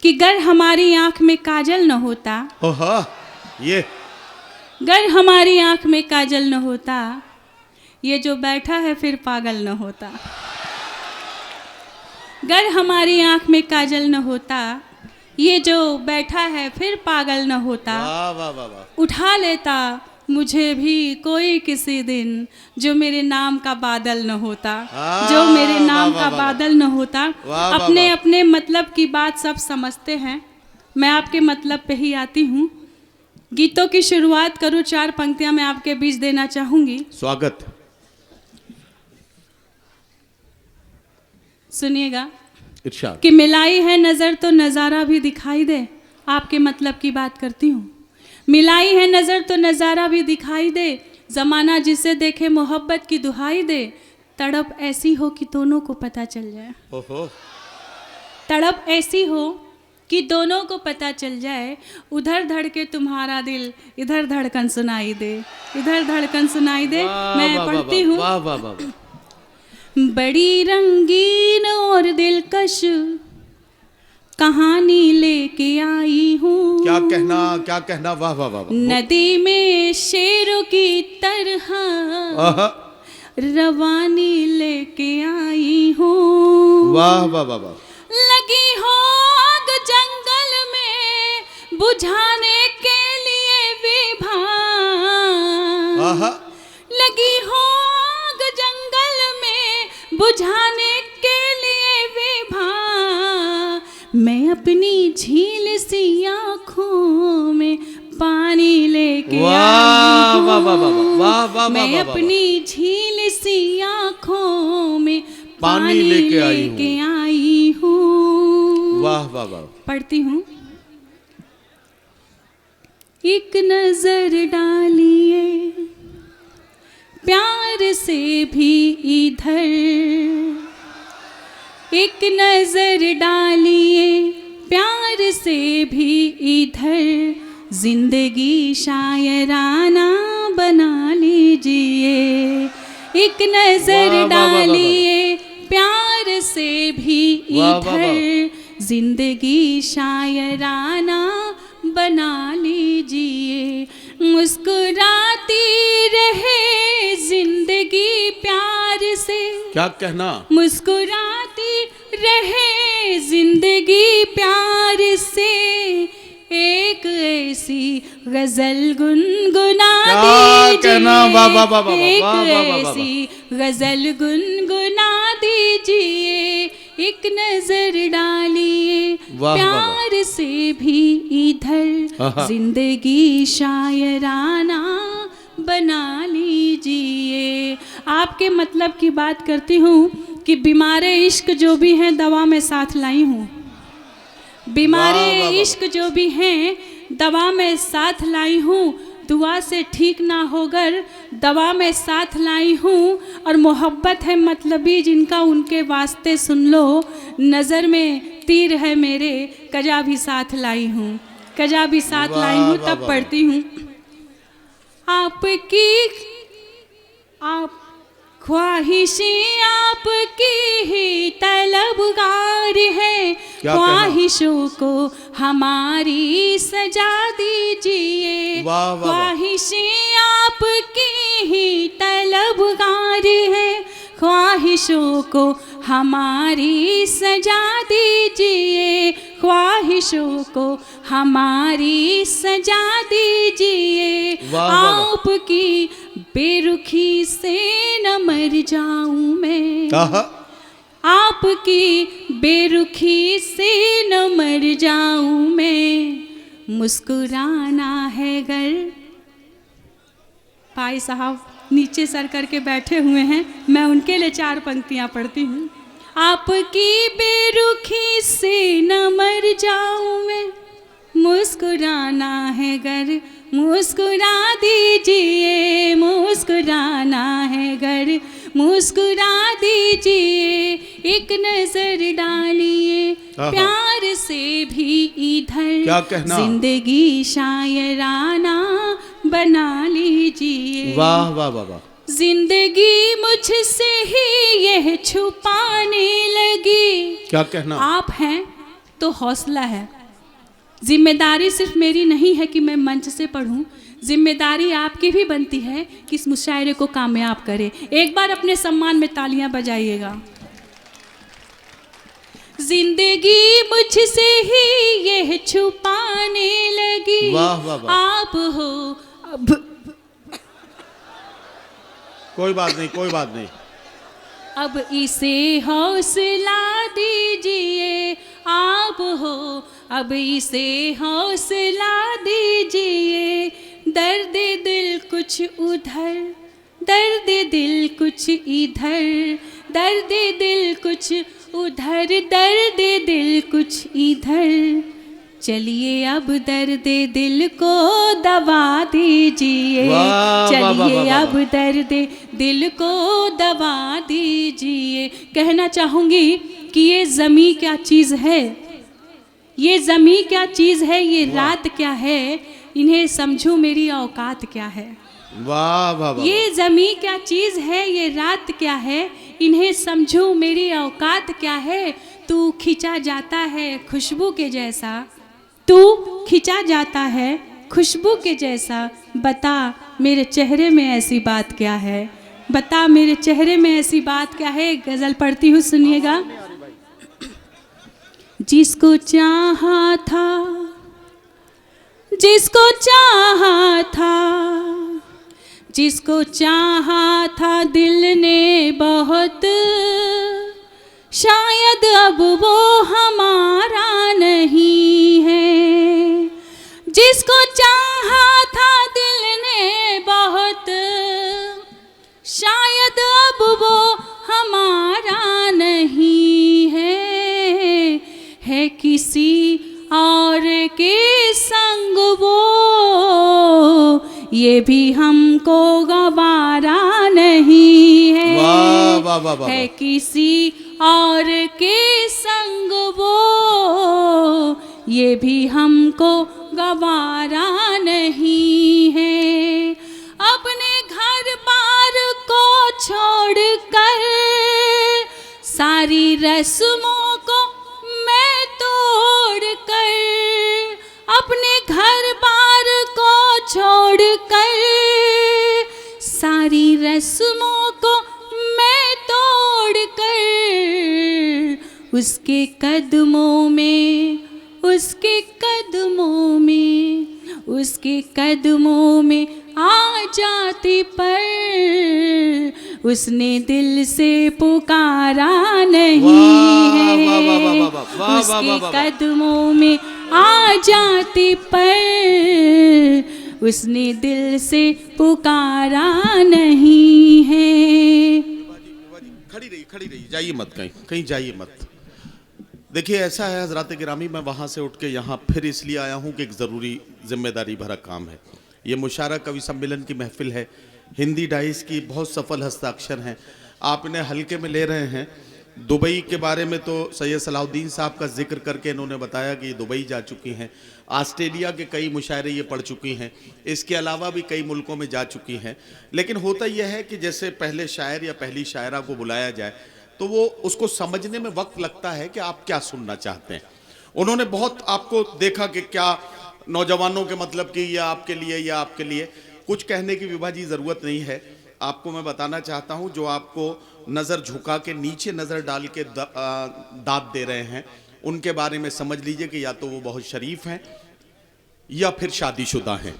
कि गर हमारी आंख में काजल न होता, ओहो ये गर हमारी आंख में काजल न होता, ये जो बैठा है फिर पागल न होता। गर हमारी आंख में काजल न होता, ये जो बैठा है फिर पागल न होता। वाह वाह वाह वाह। उठा लेता मुझे भी कोई किसी दिन, जो मेरे नाम का बादल न होता, जो मेरे नाम का बादल न होता। अपने अपने मतलब की बात सब समझते हैं, मैं आपके मतलब पे ही आती हूँ। गीतों की शुरुआत करूँ, 4 पंक्तियाँ मैं आपके बीच देना चाहूँगी। स्वागत। सुनिएगा इरशाद। कि मिलाई है नज़र तो नज़ारा भी दिखाई दे। आपके मतलब की बात करती हूँ। मिलाई है नज़र तो नज़ारा भी दिखाई दे, ज़माना जिसे देखे मोहब्बत की दुहाई दे। तड़प ऐसी हो कि दोनों को पता चल जाए। ओहो। तड़प ऐसी हो कि दोनों को पता चल जाए। उधर धड़के तुम्हारा दिल, इधर धड़कन सुनाई दे, इधर धड़कन सुनाई दे। मैं पढ़ती हूँ। वाह वाह वाह। बड़ी रंगीन और दिलकश कहानी लेके आई हूँ। क्या कहना वाह वाह वाह। नदी में शेरों की तरह रवानी लेके आई हूँ। वाह वाह वाह वाह। लगी हो आग जंगल में बुझाने के लिए विभा, लगी हो आग जंगल में बुझाने के लिए विभा। मैं अपनी झील सी आँखों में पानी लेके आई हूँ। मैं अपनी झील सी आँखों में पानी लेके आई हूँ। वाह वाह वाह। पढ़ती हूँ। एक नजर डालिए प्यार से भी इधर, एक नजर डालिए प्यार से भी इधर। जिंदगी शायराना बना लीजिए। एक नजर डालिए प्यार से भी इधर, जिंदगी शायराना बना लीजिए। मुस्कुराती रहे जिंदगी प्यार से। क्या कहना। मुस्कुराती रहे जिंदगी प्यार से। एक ऐसी गजल गुनगुना दीजिए। एक ऐसी गजल गुनगुना दीजिए। एक नजर डालिए प्यार से भी इधर, जिंदगी शायराना बना लीजिए। आपके मतलब की बात करती हूँ कि बीमारे इश्क जो भी हैं दवा में साथ लाई हूँ। बीमारे इश्क जो भी हैं दवा में साथ लाई हूँ। दुआ से ठीक ना होकर दवा में साथ लाई हूँ। और मोहब्बत है मतलबी जिनका उनके वास्ते सुन लो। नज़र में तीर है मेरे कजा भी साथ लाई हूँ, कजा भी साथ लाई हूँ। तब पढ़ती हूँ। आपकी आप ख्वाहिशें आपकी ही तलबगार है। ख्वाहिशों को हमारी सजा दीजिए। ख्वाहिशें आपकी ही तलबगार है। ख्वाहिशों को हमारी सजा दीजिए। ख्वाहिशों को हमारी सजा दीजिए। आपकी बेरुखी से न मर जाऊं मैं। आपकी बेरुखी से न मर जाऊं मैं। मुस्कुराना है गर। भाई साहब नीचे सर करके बैठे हुए हैं, मैं उनके लिए 4 पंक्तियां पढ़ती हूँ। आपकी बेरुखी से न मर जाऊं मैं। मुस्कुराना है गर मुस्कुरा दीजिए। मुस्कुराना है गर मुस्कुरा दीजिए। एक नजर डालिए प्यार से भी इधर। क्या कहना। जिंदगी शायराना बना लीजिए। वाह वाह वाह वाह। जिंदगी मुझसे ही यह छुपाने लगी। क्या कहना। आप हैं तो हौसला है। जिम्मेदारी सिर्फ मेरी नहीं है कि मैं मंच से पढ़ूं, जिम्मेदारी आपकी भी बनती है कि इस मुशायरे को कामयाब करें। एक बार अपने सम्मान में तालियां बजाइएगा। जिंदगी मुझसे ही ये छुपाने लगी, वाह वाह वाह। आप हो अब। कोई बात नहीं, कोई बात नहीं। अब इसे हौसला दीजिए, आप हो अब इसे हौसला दीजिए। दर्द दिल कुछ उधर, दर्द दिल कुछ इधर, दर्द दिल कुछ उधर, दर्द दिल कुछ इधर। चलिए अब दर्द दिल को दबा दीजिए, वाह, वाह, वाह, चलिए वाह, वाह। अब दर्द दिल को दबा दीजिए। कहना चाहूँगी कि ये ज़मीं क्या चीज़ है, ये ज़मीं क्या चीज़ है, ये रात क्या है, इन्हें समझो मेरी औकात क्या है। वाह वाह वाह। ये ज़मीं क्या चीज़ है, ये रात क्या है, इन्हें समझो मेरी औकात क्या है। तू खिंचा जाता है खुशबू के जैसा, तू खिंचा जाता है खुशबू के जैसा। बता मेरे चेहरे में ऐसी बात क्या है, बता मेरे चेहरे में ऐसी बात क्या है। गज़ल पढ़ती हूँ, सुनिएगा। जिसको चाहा था, जिसको चाहा था, जिसको चाहा था दिल ने बहुत, शायद अब वो हमारा नहीं है। जिसको चाहा था दिल ने बहुत, शायद अब वो हमारा नहीं है किसी और के संग वो, ये भी हमको गवारा नहीं है। वाह वाह वाह वाह। है किसी और के संग वो, ये भी हमको गवारा नहीं है। अपने घर बार को छोड़कर सारी रस्मों को मैं तोड़कर, अपने घर बार को छोड़कर सारी रस्मों को मैं तोड़कर, उसके कदमों में, उसके कदमों में, उसके कदमों में आ जाती, पर उसने दिल से पुकारा नहीं है। उसके कदमों में आ जाती, पर उसने दिल से पुकारा नहीं है। खड़ी रही, जाइए मत, कहीं जाइए मत। देखिए ऐसा है हजरात गिरामी, मैं वहाँ से उठ के यहाँ फिर इसलिए आया हूँ कि एक ज़रूरी जिम्मेदारी भरा काम है। ये मुशायरा कवि सम्मेलन की महफिल है, हिंदी डाइस की बहुत सफल हस्ताक्षर हैं। आप इन्हें हल्के में ले रहे हैं। दुबई के बारे में तो सैयद सलाउद्दीन साहब का जिक्र करके इन्होंने बताया कि दुबई जा चुकी हैं, ऑस्ट्रेलिया के कई मुशायरे ये पढ़ चुकी हैं, इसके अलावा भी कई मुल्कों में जा चुकी हैं। लेकिन होता यह है कि जैसे पहले शायर या पहली शायरा को बुलाया जाए तो वो उसको समझने में वक्त लगता है कि आप क्या सुनना चाहते हैं। उन्होंने बहुत आपको देखा कि क्या नौजवानों के मतलब की या आपके लिए या आपके लिए, कुछ कहने की विभा जी ज़रूरत नहीं है। आपको मैं बताना चाहता हूं, जो आपको नज़र झुका के नीचे नज़र डाल के दाद दे रहे हैं, उनके बारे में समझ लीजिए कि या तो वो बहुत शरीफ हैं या फिर शादीशुदा हैं।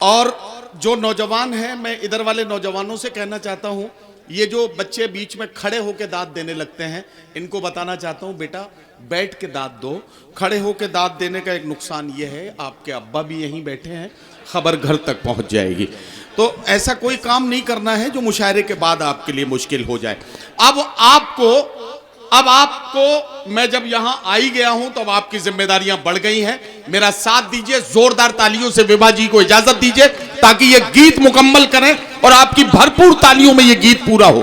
और जो नौजवान हैं, मैं इधर वाले नौजवानों से कहना चाहता हूं, ये जो बच्चे बीच में खड़े होकर दाद देने लगते हैं, इनको बताना चाहता हूं बेटा बैठ के दाद दो। खड़े होकर दाद देने का एक नुकसान ये है, आपके अब्बा भी यहीं बैठे हैं, खबर घर तक पहुंच जाएगी। तो ऐसा कोई काम नहीं करना है जो मुशायरे के बाद आपके लिए मुश्किल हो जाए। अब आपको मैं जब यहां आई गया हूं तो अब आपकी जिम्मेदारियां बढ़ गई हैं। मेरा साथ दीजिए, जोरदार तालियों से विभा जी को इजाजत दीजिए ताकि ये गीत मुकम्मल करें और आपकी भरपूर तालियों में ये गीत पूरा हो।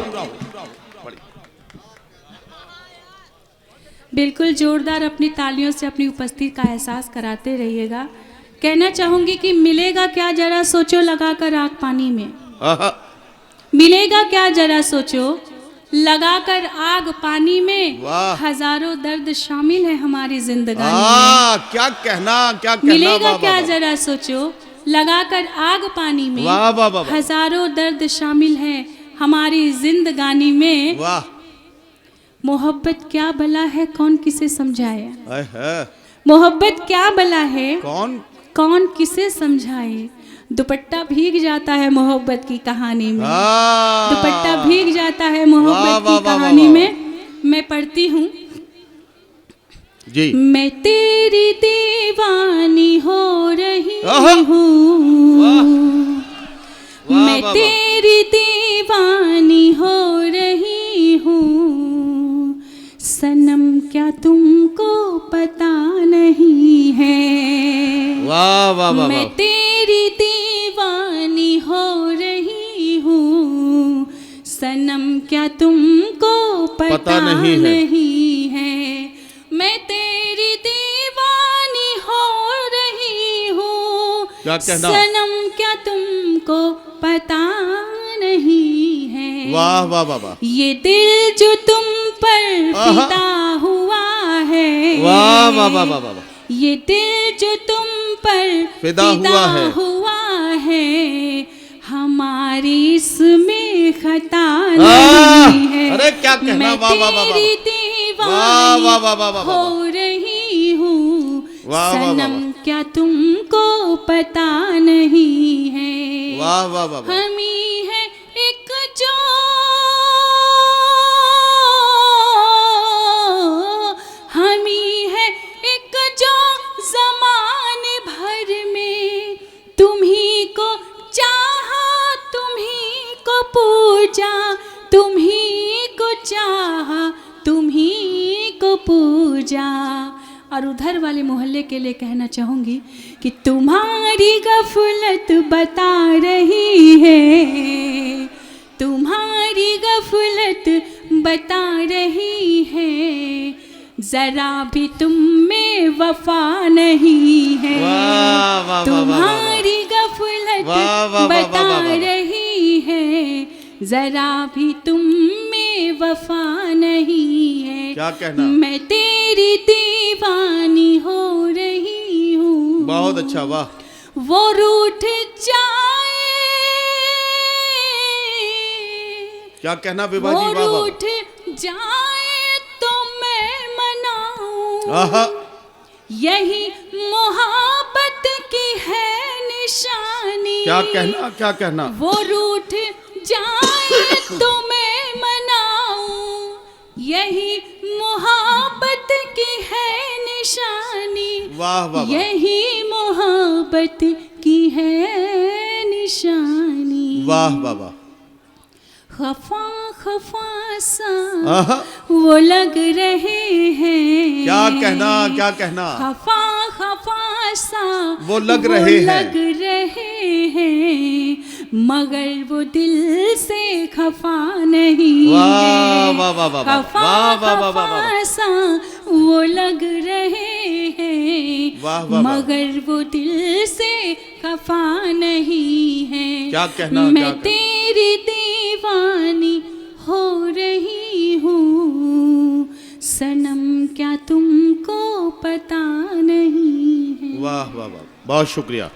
बिल्कुल जोरदार अपनी तालियों से अपनी उपस्थिति का एहसास कराते रहिएगा। कहना चाहूंगी कि मिलेगा क्या जरा सोचो लगाकर आग पानी में, मिलेगा क्या जरा सोचो लगाकर आग पानी में वाह। हजारों दर्द शामिल है हमारी जिंदगानी में। क्या कहना, क्या कहना। मिलेगा वाह, क्या वाह, वाह। जरा सोचो, लगाकर आग पानी में वाह, वाह, वाह, वाह। हजारों दर्द शामिल है हमारी जिंदगानी में। वाह। मोहब्बत क्या भला है, कौन किसे समझाए। आय है। मोहब्बत क्या भला है, कौन कौन किसे समझाए। दुपट्टा भीग जाता है मोहब्बत की कहानी में। दुपट्टा भीग जाता है मोहब्बत की कहानी में। मैं पढ़ती हूँ जी। मैं तेरी दीवानी हो रही हूँ, मैं तेरी दीवानी हो रही हूँ, सनम क्या तुमको पता नहीं है। वाह वाह वाह। मैं तेरी दीवानी हो रही हूँ, सनम क्या तुमको पता नहीं है। मैं तेरी दीवानी हो रही हूँ, क्या कहना? सनम क्या तुमको पता नहीं है। वाह वाह वाह वाह। ये दिल जो तुम पर फिदा हुआ है। वाह वाह वाह वाह वाह। ये दिल जो तुम पर फिदा हुआ है, हमारी इसमें खता नहीं है। अरे क्या कहना। मैं वाह वाह वाह। तेरी दीवानी वाह वाह वाह वाह। हो रही हूँ, वाह वाह वाह। सनम क्या तुमको पता नहीं है। वाह वाह वाह। हम ही है एक जो, हम ही है एक जो ज़माने भर में तुम्ही को चाहा, तुम्ही को पूजा, तुम्ही को चाहा, तुम्ही को पूजा। और उधर वाले मोहल्ले के लिए कहना चाहूँगी कि तुम्हारी गफलत बता रही है, तुम्हारी गफलत बता रही है, जरा भी तुम में वफा नहीं है। तुम्हारी गफलत बता रही है, जरा भी तुम में वफा नहीं है। क्या कहना। मैं तेरी दीवानी हो रही हूँ। बहुत अच्छा। वाह। वो रूठ जाए, क्या कहना विभा जी। वो वाह वाह। रूठ जाए तो मैं मनाऊं, यही मोहब्बत की है निशानी। क्या कहना, क्या कहना। वो रूठ जाए तो मैं मनाऊं, यही मोहब्बत की है निशानी। वाह वाह वाह। यही मोहब्बत की है निशानी। वाह वाह वाह। खफा खफा सा वो लग रहे हैं। क्या कहना, क्या कहना। खफा खफा सा वो लग रहे हैं, लग रहे हैं, मगर वो दिल से खफा नहीं है। वाह वाह वाह। खफा खफा सा वो लग रहे हैं, मगर वो दिल से खफा नहीं है। क्या कहना। मैं तेरी दीवानी हो रही हूँ, सनम क्या तुमको पता नहीं है। वाह वाह वाह। बहुत शुक्रिया।